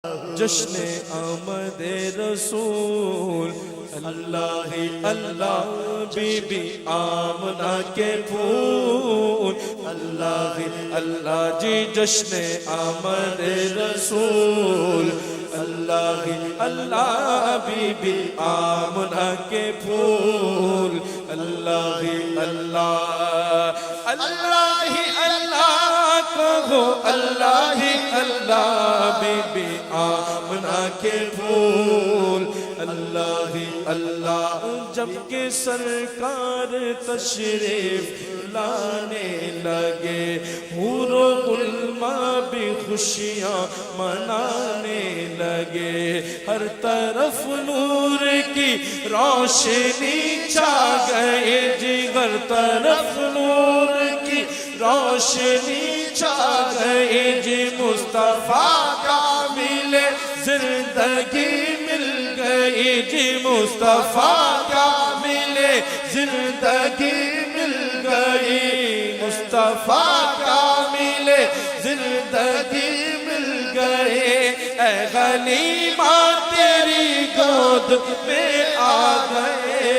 جشن آمد رسول اللہ ہی اللہ بی بی آمنہ کے پھول اللہ ہی اللہ جی جشن آمد رسول اللہ ہی اللہ بی بی آمنہ کے پھول اللہ ہی اللہ اللہ ہی اللہ کہو اللہ ہی اللہ بی بی آمنہ کے پھول اللہ ہی اللہ جب کہ سرکار تشریف لانے لگے حور و غلماں بھی خوشیاں منانے لگے ہر طرف نور کی روشنی چھا گئے جی ہر طرف نور کی روشنی چھا گئے جی مصطفیٰ کا ملے زندگی مل گئی جی مصطفیٰ کا ملے زندگی مل گئی مصطفیٰ کا ملے زندگی مل گئے اے غنیمہ تیری گود میں آ گئے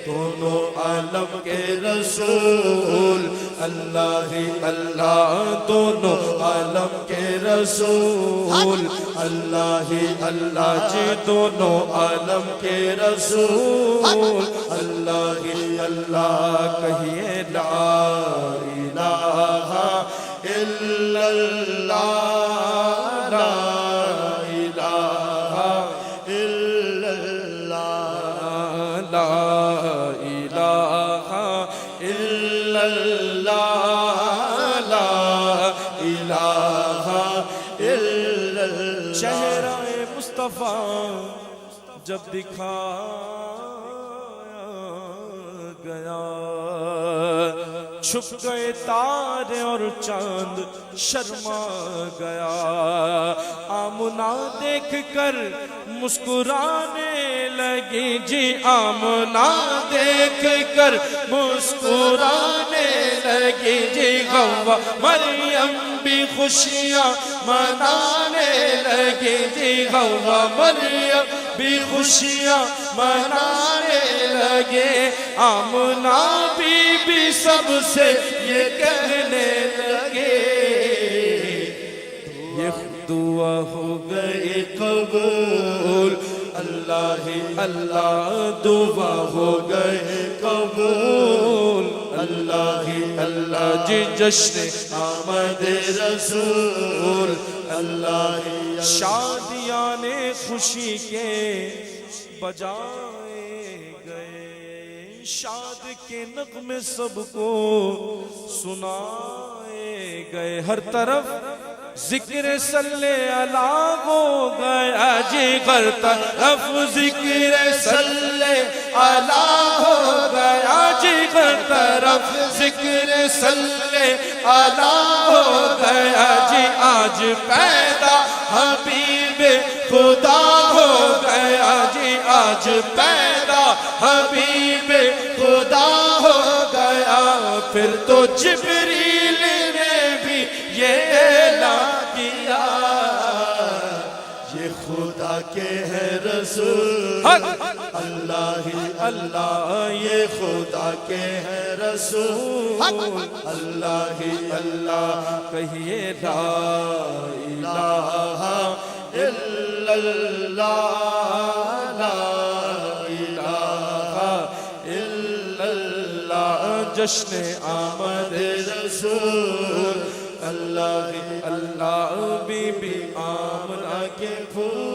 دونوں عالم کے رسول اللہ ہی اللہ دونوں عالم کے رسول اللہ ہی اللہ جی دونوں عالم کے رسول اللہ ہی اللہ کہیے لا الہ الا اللہ لا الہ الا اللہ لا الہ الا اللہ لا الہ الا اللہ چہرہ مصطفیٰ جب دکھایا گیا چھپ گئے تارے اور چاند شرما گیا آمنہ دیکھ کر مسکرانے لگی جی آمنہ دیکھ کر مسکرانے لگی جی غوا مریم بھی خوشیاں منانے لگی جی غوا مریم بھی خوشیاں منانے لگے آمنہ بی سب سے یہ کہنے لگے یہ دعا ہو گئی قبول اللہ ہی اللہ دعا ہو گئی قبول اللہ ہی اللہ جی جشن آمد رسول اللہ ہی شادیاں خوشی کے بجائے گئے شاد کے نغمے سب کو سنائے گئے ہر طرف ذکر صلی اللہ ہو گیا جی ہر طرف ذکر صلی اللہ ہو گیا جی ہر طرف ذکر صلی اللہ ہو گیا جی آج پیدا حبیب خدا ہو گیا جی آج پیدا حبیب خدا ہو گیا پھر تو جبریل نے بھی یہ اعلان کیا یہ خدا کے ہے رسول اللہ ہی اللہ یہ خدا کے ہے رسول اللہ ہی اللہ کہیے لا الہ الا اللہ لا الہ الا اللہ جشن آمد رسول اللہ ہی اللہ بی بی آمنہ کے پھول